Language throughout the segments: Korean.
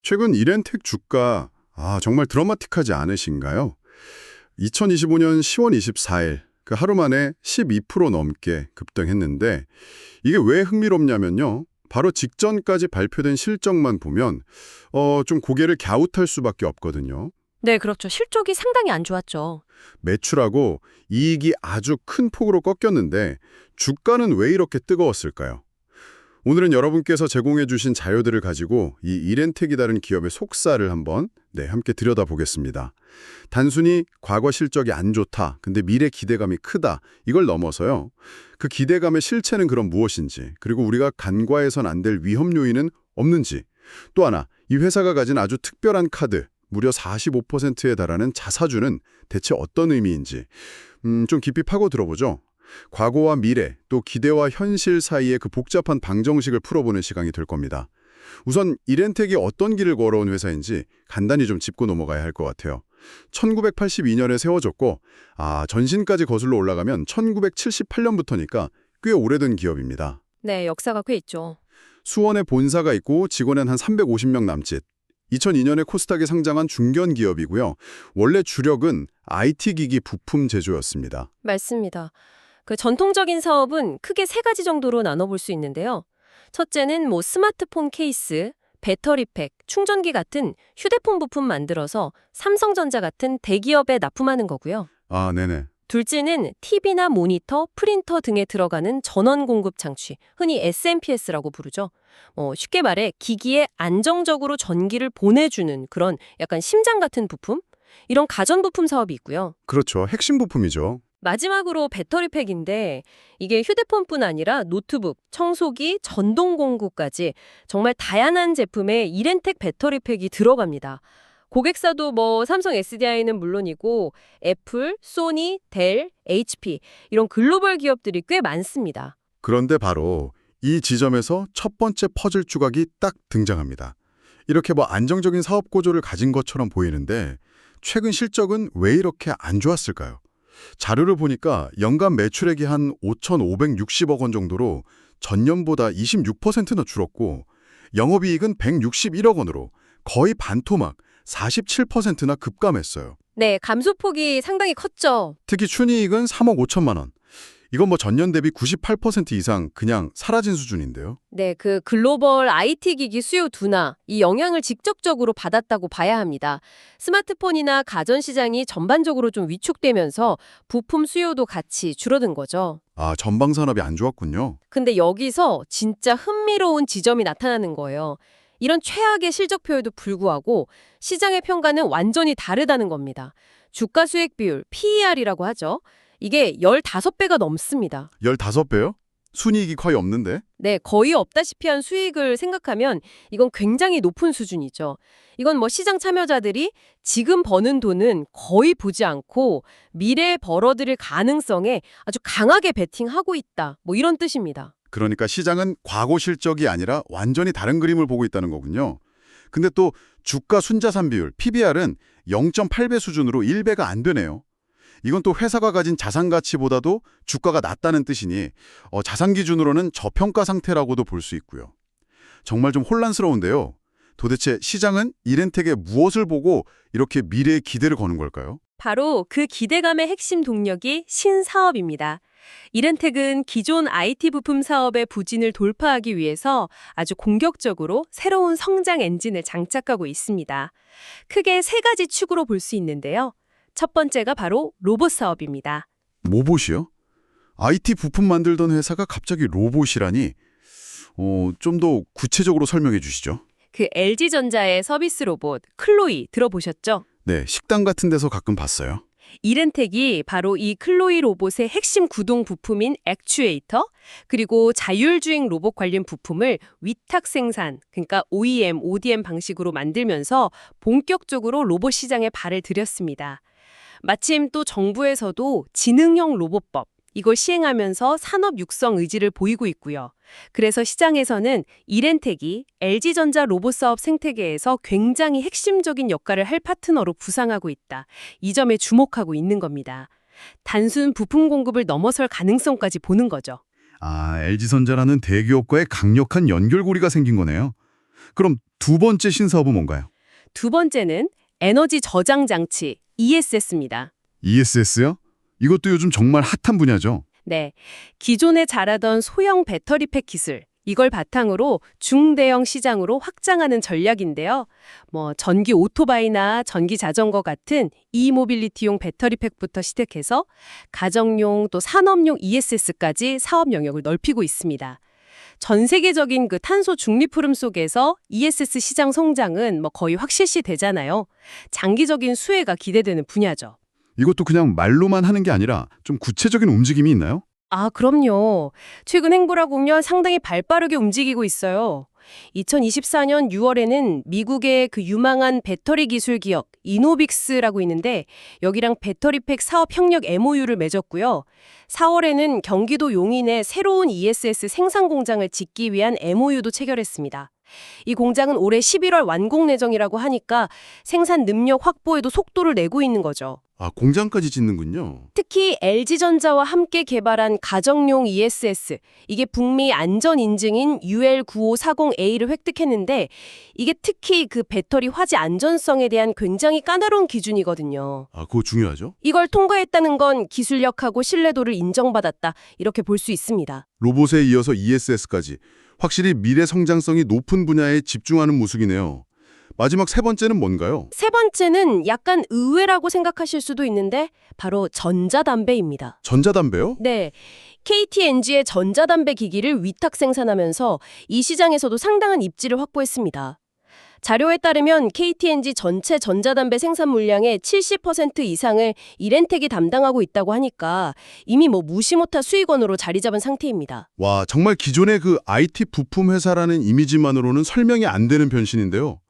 최근 이렌텍 주가 정말 드라마틱하지 않으신가요? 2025년 10월 24일 그 하루 만에 12% 넘게 급등했는데 이게 왜 흥미롭냐면요. 바로 직전까지 발표된 실적만 보면 좀 고개를 갸웃할 수밖에 없거든요. 네, 그렇죠. 실적이 상당히 안 좋았죠. 매출하고 이익이 아주 큰 폭으로 꺾였는데 주가는 왜 이렇게 뜨거웠을까요? 오늘은 여러분께서 제공해 주신 자료들을 가지고 이 이렌텍이 다른 기업의 속사를 한번 함께 들여다보겠습니다. 단순히 과거 실적이 안 좋다, 근데 미래 기대감이 크다, 이걸 넘어서요. 그 기대감의 실체는 그럼 무엇인지, 그리고 우리가 간과해선 안 될 위험 요인은 없는지, 또 하나, 이 회사가 가진 아주 특별한 카드, 무려 45%에 달하는 자사주는 대체 어떤 의미인지 좀 깊이 파고 들어보죠. 과거와 미래, 또 기대와 현실 사이의 그 복잡한 방정식을 풀어보는 시간이 될 겁니다. 우선 이렌텍이 어떤 길을 걸어온 회사인지 간단히 좀 짚고 넘어가야 할 것 같아요. 1982년에 세워졌고 전신까지 거슬러 올라가면 1978년부터니까 꽤 오래된 기업입니다. 네, 역사가 꽤 있죠. 수원에 본사가 있고 직원은 한 350명 남짓. 2002년에 코스닥에 상장한 중견 기업이고요. 원래 주력은 IT 기기 부품 제조였습니다. 맞습니다. 그 전통적인 사업은 크게 세 가지 정도로 나눠볼 수 있는데요. 첫째는 스마트폰 케이스, 배터리팩, 충전기 같은 휴대폰 부품 만들어서 삼성전자 같은 대기업에 납품하는 거고요. 네네. 둘째는 TV나 모니터, 프린터 등에 들어가는 전원 공급 장치, 흔히 SMPS라고 부르죠. 쉽게 말해 기기에 안정적으로 전기를 보내주는 그런 약간 심장 같은 부품? 이런 가전부품 사업이 있고요. 그렇죠. 핵심 부품이죠. 마지막으로 배터리팩인데 이게 휴대폰뿐 아니라 노트북, 청소기, 전동 공구까지 정말 다양한 제품에 이렌텍 배터리팩이 들어갑니다. 고객사도 삼성 SDI는 물론이고 애플, 소니, 델, HP 이런 글로벌 기업들이 꽤 많습니다. 그런데 바로 이 지점에서 첫 번째 퍼즐 조각이 딱 등장합니다. 이렇게 안정적인 사업 구조를 가진 것처럼 보이는데 최근 실적은 왜 이렇게 안 좋았을까요? 자료를 보니까 연간 매출액이 한 5,560억 원 정도로 전년보다 26%나 줄었고 영업이익은 161억 원으로 거의 반토막 47%나 급감했어요. 네, 감소폭이 상당히 컸죠. 특히 순이익은 3억 5천만 원. 이건 전년 대비 98% 이상 그냥 사라진 수준인데요. 네, 그 글로벌 IT 기기 수요 둔화, 이 영향을 직접적으로 받았다고 봐야 합니다. 스마트폰이나 가전 시장이 전반적으로 좀 위축되면서 부품 수요도 같이 줄어든 거죠. 전방 산업이 안 좋았군요. 근데 여기서 진짜 흥미로운 지점이 나타나는 거예요. 이런 최악의 실적표에도 불구하고 시장의 평가는 완전히 다르다는 겁니다. 주가 수익 비율, PER이라고 하죠. 이게 15배가 넘습니다. 15배요? 순이익이 거의 없는데? 네, 거의 없다시피 한 수익을 생각하면 이건 굉장히 높은 수준이죠. 이건 시장 참여자들이 지금 버는 돈은 거의 보지 않고 미래에 벌어들일 가능성에 아주 강하게 베팅하고 있다. 이런 뜻입니다. 그러니까 시장은 과거 실적이 아니라 완전히 다른 그림을 보고 있다는 거군요. 근데 또 주가 순자산 비율, PBR은 0.8배 수준으로 1배가 안 되네요. 이건 또 회사가 가진 자산 가치보다도 주가가 낮다는 뜻이니 자산 기준으로는 저평가 상태라고도 볼 수 있고요. 정말 좀 혼란스러운데요. 도대체 시장은 이렌텍에 무엇을 보고 이렇게 미래의 기대를 거는 걸까요? 바로 그 기대감의 핵심 동력이 신사업입니다. 이렌텍은 기존 IT 부품 사업의 부진을 돌파하기 위해서 아주 공격적으로 새로운 성장 엔진을 장착하고 있습니다. 크게 세 가지 축으로 볼 수 있는데요. 첫 번째가 바로 로봇 사업입니다. 로봇이요? IT 부품 만들던 회사가 갑자기 로봇이라니? 좀 더 구체적으로 설명해 주시죠. 그 LG전자의 서비스 로봇 클로이 들어보셨죠? 네, 식당 같은 데서 가끔 봤어요. 이렌텍이 바로 이 클로이 로봇의 핵심 구동 부품인 액추에이터, 그리고 자율주행 로봇 관련 부품을 위탁 생산, 그러니까 OEM, ODM 방식으로 만들면서 본격적으로 로봇 시장에 발을 들였습니다. 마침 또 정부에서도 지능형 로봇법, 이걸 시행하면서 산업 육성 의지를 보이고 있고요. 그래서 시장에서는 이렌텍이 LG전자 로봇 사업 생태계에서 굉장히 핵심적인 역할을 할 파트너로 부상하고 있다. 이 점에 주목하고 있는 겁니다. 단순 부품 공급을 넘어설 가능성까지 보는 거죠. LG전자라는 대기업과의 강력한 연결고리가 생긴 거네요. 그럼 두 번째 신사업은 뭔가요? 두 번째는 에너지 저장 장치 ESS입니다. ESS요? 이것도 요즘 정말 핫한 분야죠. 네, 기존에 잘하던 소형 배터리팩 기술, 이걸 바탕으로 중대형 시장으로 확장하는 전략인데요. 전기 오토바이나 전기 자전거 같은 이모빌리티용 배터리팩부터 시작해서 가정용 또 산업용 ESS까지 사업 영역을 넓히고 있습니다. 전 세계적인 그 탄소 중립 흐름 속에서 ESS 시장 성장은 거의 확실시 되잖아요. 장기적인 수혜가 기대되는 분야죠. 이것도 그냥 말로만 하는 게 아니라 좀 구체적인 움직임이 있나요? 아, 그럼요. 최근 행보라공연 상당히 발빠르게 움직이고 있어요. 2024년 6월에는 미국의 그 유망한 배터리 기술 기업 이노빅스라고 있는데 여기랑 배터리팩 사업 협력 MOU를 맺었고요. 4월에는 경기도 용인에 새로운 ESS 생산 공장을 짓기 위한 MOU도 체결했습니다. 이 공장은 올해 11월 완공 예정이라고 하니까 생산 능력 확보에도 속도를 내고 있는 거죠. 아, 공장까지 짓는군요. 특히 LG전자와 함께 개발한 가정용 ESS, 이게 북미 안전 인증인 UL9540A를 획득했는데 이게 특히 그 배터리 화재 안전성에 대한 굉장히 까다로운 기준이거든요. 아, 그거 중요하죠? 이걸 통과했다는 건 기술력하고 신뢰도를 인정받았다, 이렇게 볼 수 있습니다. 로봇에 이어서 ESS까지. 확실히 미래 성장성이 높은 분야에 집중하는 모습이네요. 마지막 세 번째는 뭔가요? 세 번째는 약간 의외라고 생각하실 수도 있는데 바로 전자담배입니다. 전자담배요? 네, KT&G의 전자담배 기기를 위탁 생산하면서 이 시장에서도 상당한 입지를 확보했습니다. 자료에 따르면 KT&G 전체 전자담배 생산 물량의 70% 이상을 이렌텍이 담당하고 있다고 하니까 이미 무시 못할 수익원으로 자리 잡은 상태입니다. 와, 정말 기존의 그 IT 부품 회사라는 이미지만으로는 설명이 안 되는 변신인데요.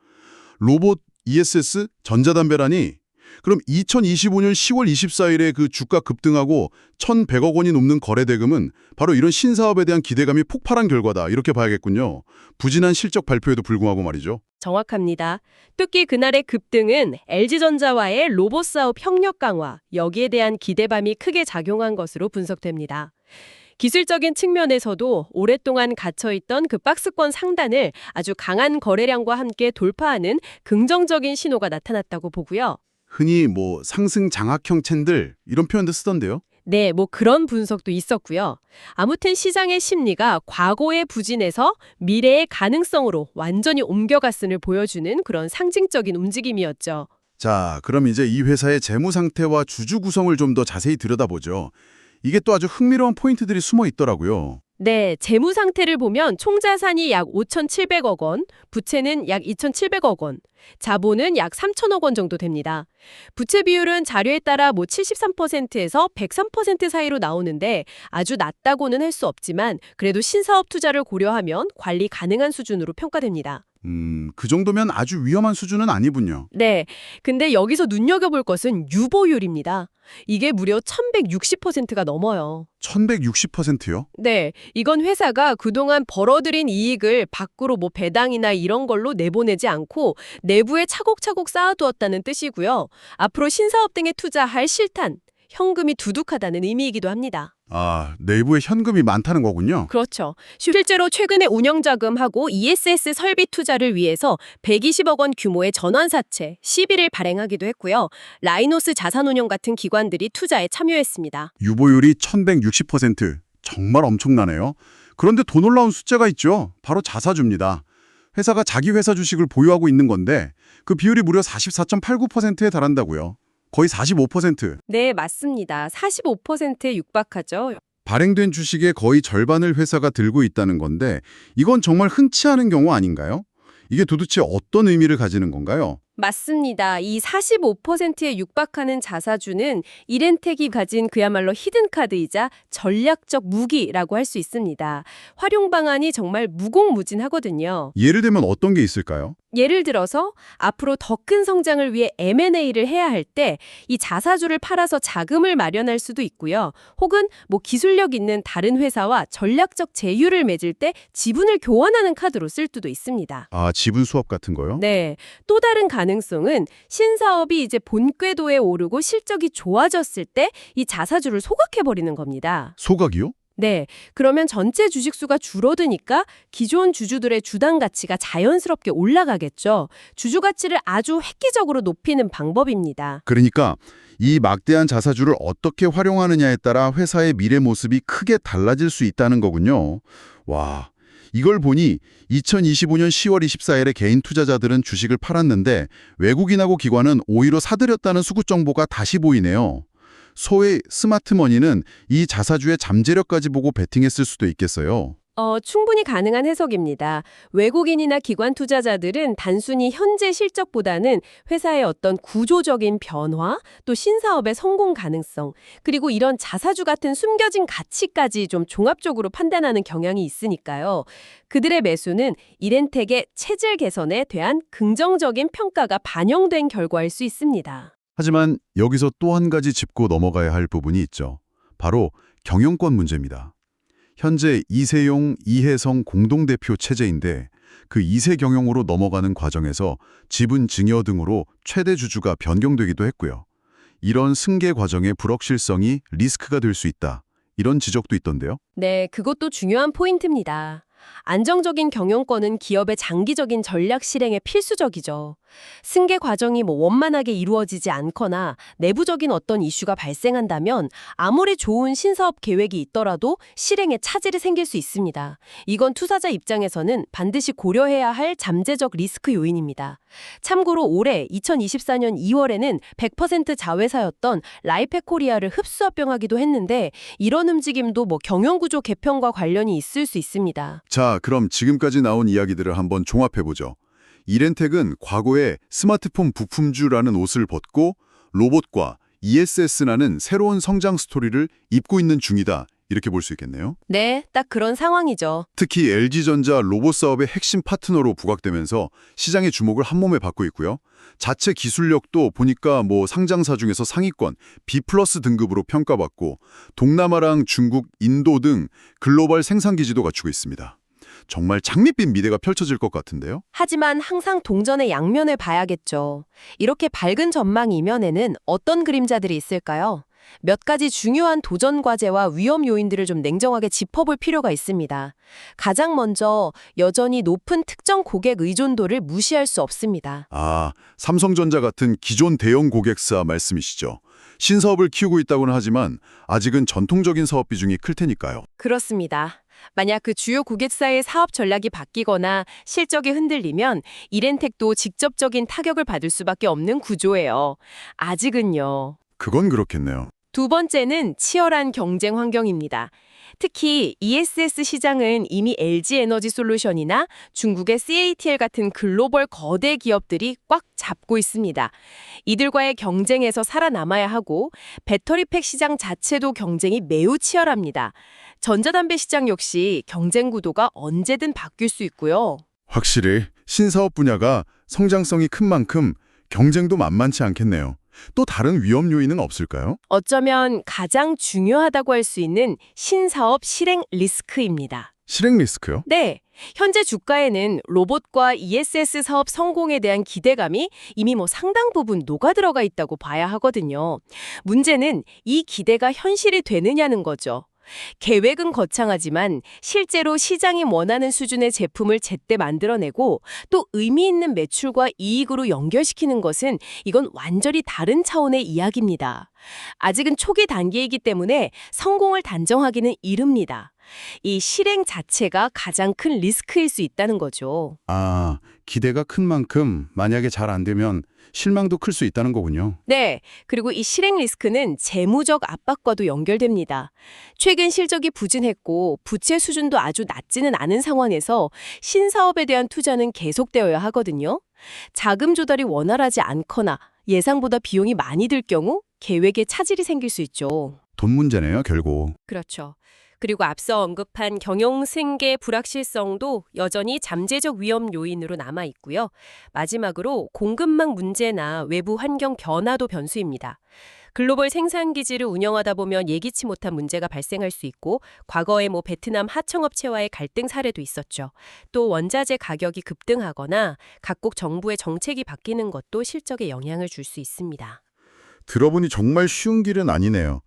로봇, ESS, 전자담배라니 그럼 2025년 10월 24일에 그 주가 급등하고 1,100억 원이 넘는 거래 대금은 바로 이런 신사업에 대한 기대감이 폭발한 결과다, 이렇게 봐야겠군요. 부진한 실적 발표에도 불구하고 말이죠. 정확합니다. 특히 그날의 급등은 LG전자와의 로봇 사업 협력 강화, 여기에 대한 기대감이 크게 작용한 것으로 분석됩니다. 기술적인 측면에서도 오랫동안 갇혀있던 그 박스권 상단을 아주 강한 거래량과 함께 돌파하는 긍정적인 신호가 나타났다고 보고요. 흔히 상승 장악형 챈들 이런 표현도 쓰던데요. 네, 그런 분석도 있었고요. 아무튼 시장의 심리가 과거의 부진에서 미래의 가능성으로 완전히 옮겨갔음을 보여주는 그런 상징적인 움직임이었죠. 자, 그럼 이제 이 회사의 재무 상태와 주주 구성을 좀 더 자세히 들여다보죠. 이게 또 아주 흥미로운 포인트들이 숨어 있더라고요. 네, 재무 상태를 보면 총자산이 약 5,700억 원, 부채는 약 2,700억 원, 자본은 약 3,000억 원 정도 됩니다. 부채 비율은 자료에 따라 73%에서 103% 사이로 나오는데 아주 낮다고는 할 수 없지만 그래도 신사업 투자를 고려하면 관리 가능한 수준으로 평가됩니다. 그 정도면 아주 위험한 수준은 아니군요. 네, 근데 여기서 눈여겨볼 것은 유보율입니다. 이게 무려 1160%가 넘어요. 1160%요? 네, 이건 회사가 그동안 벌어들인 이익을 밖으로 배당이나 이런 걸로 내보내지 않고 내부에 차곡차곡 쌓아두었다는 뜻이고요. 앞으로 신사업 등에 투자할 실탄, 현금이 두둑하다는 의미이기도 합니다. 아, 내부에 현금이 많다는 거군요. 그렇죠. 실제로 최근에 운영자금하고 ESS 설비 투자를 위해서 120억 원 규모의 전환사채 11을 발행하기도 했고요. 라이노스 자산운용 같은 기관들이 투자에 참여했습니다. 유보율이 1160%. 정말 엄청나네요. 그런데 더 놀라운 숫자가 있죠. 바로 자사주입니다. 회사가 자기 회사 주식을 보유하고 있는 건데 그 비율이 무려 44.89%에 달한다고요. 거의 45%. 네, 맞습니다. 45%에 육박하죠. 발행된 주식의 거의 절반을 회사가 들고 있다는 건데 이건 정말 흔치 않은 경우 아닌가요? 이게 도대체 어떤 의미를 가지는 건가요? 맞습니다. 이 45%에 육박하는 자사주는 이렌텍이 가진 그야말로 히든카드이자 전략적 무기라고 할 수 있습니다. 활용 방안이 정말 무궁무진하거든요. 예를 들면 어떤 게 있을까요? 예를 들어서 앞으로 더 큰 성장을 위해 M&A를 해야 할 때 이 자사주를 팔아서 자금을 마련할 수도 있고요. 혹은 기술력 있는 다른 회사와 전략적 제휴를 맺을 때 지분을 교환하는 카드로 쓸 수도 있습니다. 아, 지분 수업 같은 거요? 네, 또 다른 가능성은 신사업이 이제 본궤도에 오르고 실적이 좋아졌을 때 이 자사주를 소각해버리는 겁니다. 소각이요? 네, 그러면 전체 주식수가 줄어드니까 기존 주주들의 주당 가치가 자연스럽게 올라가겠죠. 주주 가치를 아주 획기적으로 높이는 방법입니다. 그러니까 이 막대한 자사주를 어떻게 활용하느냐에 따라 회사의 미래 모습이 크게 달라질 수 있다는 거군요. 와, 이걸 보니 2025년 10월 24일에 개인 투자자들은 주식을 팔았는데 외국인하고 기관은 오히려 사들였다는 수급 정보가 다시 보이네요. 소위 스마트머니는 이 자사주의 잠재력까지 보고 베팅했을 수도 있겠어요. 충분히 가능한 해석입니다. 외국인이나 기관 투자자들은 단순히 현재 실적보다는 회사의 어떤 구조적인 변화, 또 신사업의 성공 가능성, 그리고 이런 자사주 같은 숨겨진 가치까지 좀 종합적으로 판단하는 경향이 있으니까요. 그들의 매수는 이렌텍의 체질 개선에 대한 긍정적인 평가가 반영된 결과일 수 있습니다. 하지만 여기서 또 한 가지 짚고 넘어가야 할 부분이 있죠. 바로 경영권 문제입니다. 현재 이세용, 이혜성 공동대표 체제인데 그 2세 경영으로 넘어가는 과정에서 지분 증여 등으로 최대 주주가 변경되기도 했고요. 이런 승계 과정의 불확실성이 리스크가 될 수 있다. 이런 지적도 있던데요. 네, 그것도 중요한 포인트입니다. 안정적인 경영권은 기업의 장기적인 전략 실행에 필수적이죠. 승계 과정이 원만하게 이루어지지 않거나 내부적인 어떤 이슈가 발생한다면 아무리 좋은 신사업 계획이 있더라도 실행에 차질이 생길 수 있습니다. 이건 투자자 입장에서는 반드시 고려해야 할 잠재적 리스크 요인입니다. 참고로 올해 2024년 2월에는 100% 자회사였던 라이펙 코리아를 흡수합병하기도 했는데 이런 움직임도 경영구조 개편과 관련이 있을 수 있습니다. 자, 그럼 지금까지 나온 이야기들을 한번 종합해보죠. 이렌텍은 과거에 스마트폰 부품주라는 옷을 벗고 로봇과 ESS라는 새로운 성장 스토리를 입고 있는 중이다. 이렇게 볼 수 있겠네요. 네, 딱 그런 상황이죠. 특히 LG전자 로봇 사업의 핵심 파트너로 부각되면서 시장의 주목을 한몸에 받고 있고요. 자체 기술력도 보니까 상장사 중에서 상위권 B+ 등급으로 평가받고 동남아랑 중국, 인도 등 글로벌 생산 기지도 갖추고 있습니다. 정말 장밋빛 미래가 펼쳐질 것 같은데요. 하지만 항상 동전의 양면을 봐야겠죠. 이렇게 밝은 전망 이면에는 어떤 그림자들이 있을까요? 몇 가지 중요한 도전 과제와 위험 요인들을 좀 냉정하게 짚어볼 필요가 있습니다. 가장 먼저 여전히 높은 특정 고객 의존도를 무시할 수 없습니다. 아, 삼성전자 같은 기존 대형 고객사 말씀이시죠. 신사업을 키우고 있다고는 하지만 아직은 전통적인 사업 비중이 클 테니까요. 그렇습니다. 만약 그 주요 고객사의 사업 전략이 바뀌거나 실적이 흔들리면 이렌텍도 직접적인 타격을 받을 수밖에 없는 구조예요. 아직은요. 그건 그렇겠네요. 두 번째는 치열한 경쟁 환경입니다. 특히 ESS 시장은 이미 LG에너지솔루션이나 중국의 CATL 같은 글로벌 거대 기업들이 꽉 잡고 있습니다. 이들과의 경쟁에서 살아남아야 하고 배터리팩 시장 자체도 경쟁이 매우 치열합니다. 전자담배 시장 역시 경쟁 구도가 언제든 바뀔 수 있고요. 확실히 신사업 분야가 성장성이 큰 만큼 경쟁도 만만치 않겠네요. 또 다른 위험 요인은 없을까요? 어쩌면 가장 중요하다고 할 수 있는 신사업 실행 리스크입니다. 실행 리스크요? 네, 현재 주가에는 로봇과 ESS 사업 성공에 대한 기대감이 이미 상당 부분 녹아들어가 있다고 봐야 하거든요. 문제는 이 기대가 현실이 되느냐는 거죠. 계획은 거창하지만 실제로 시장이 원하는 수준의 제품을 제때 만들어내고 또 의미 있는 매출과 이익으로 연결시키는 것은 이건 완전히 다른 차원의 이야기입니다. 아직은 초기 단계이기 때문에 성공을 단정하기는 이릅니다. 이 실행 자체가 가장 큰 리스크일 수 있다는 거죠. 아, 기대가 큰 만큼 만약에 잘 안 되면 실망도 클 수 있다는 거군요. 네, 그리고 이 실행 리스크는 재무적 압박과도 연결됩니다. 최근 실적이 부진했고 부채 수준도 아주 낮지는 않은 상황에서 신사업에 대한 투자는 계속되어야 하거든요. 자금 조달이 원활하지 않거나 예상보다 비용이 많이 들 경우 계획에 차질이 생길 수 있죠. 돈 문제네요, 결국. 그렇죠. 그리고 앞서 언급한 경영 승계 불확실성도 여전히 잠재적 위험 요인으로 남아 있고요. 마지막으로 공급망 문제나 외부 환경 변화도 변수입니다. 글로벌 생산 기지를 운영하다 보면 예기치 못한 문제가 발생할 수 있고 과거에 베트남 하청업체와의 갈등 사례도 있었죠. 또 원자재 가격이 급등하거나 각국 정부의 정책이 바뀌는 것도 실적에 영향을 줄 수 있습니다. 들어보니 정말 쉬운 길은 아니네요.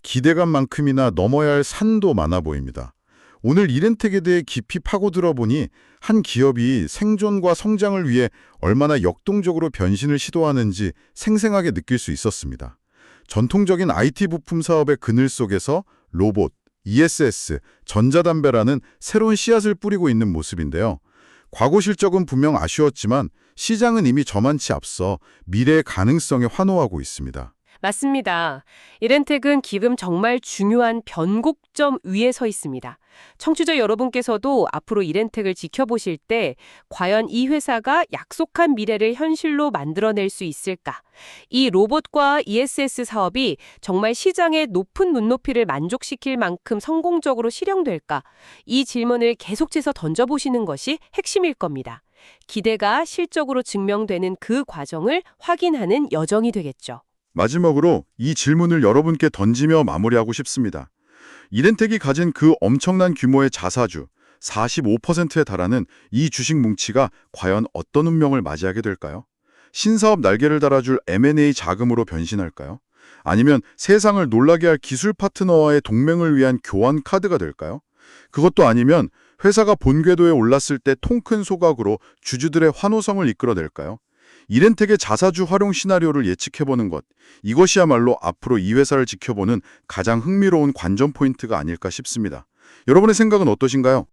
기대감만큼이나 넘어야 할 산도 많아 보입니다. 오늘 이렌텍에 대해 깊이 파고들어 보니 한 기업이 생존과 성장을 위해 얼마나 역동적으로 변신을 시도하는지 생생하게 느낄 수 있었습니다. 전통적인 IT 부품 사업의 그늘 속에서 로봇, ESS, 전자담배라는 새로운 씨앗을 뿌리고 있는 모습인데요. 과거 실적은 분명 아쉬웠지만 시장은 이미 저만치 앞서 미래의 가능성에 환호하고 있습니다. 맞습니다. 이렌텍은 지금 정말 중요한 변곡점 위에 서 있습니다. 청취자 여러분께서도 앞으로 이렌텍을 지켜보실 때 과연 이 회사가 약속한 미래를 현실로 만들어낼 수 있을까? 이 로봇과 ESS 사업이 정말 시장의 높은 눈높이를 만족시킬 만큼 성공적으로 실현될까? 이 질문을 계속해서 던져보시는 것이 핵심일 겁니다. 기대가 실적으로 증명되는 그 과정을 확인하는 여정이 되겠죠. 마지막으로 이 질문을 여러분께 던지며 마무리하고 싶습니다. 이렌텍이 가진 그 엄청난 규모의 자사주, 45%에 달하는 이 주식 뭉치가 과연 어떤 운명을 맞이하게 될까요? 신사업 날개를 달아줄 M&A 자금으로 변신할까요? 아니면 세상을 놀라게 할 기술 파트너와의 동맹을 위한 교환 카드가 될까요? 그것도 아니면 회사가 본궤도에 올랐을 때 통 큰 소각으로 주주들의 환호성을 이끌어낼까요? 이렌텍의 자사주 활용 시나리오를 예측해보는 것, 이것이야말로 앞으로 이 회사를 지켜보는 가장 흥미로운 관전 포인트가 아닐까 싶습니다. 여러분의 생각은 어떠신가요?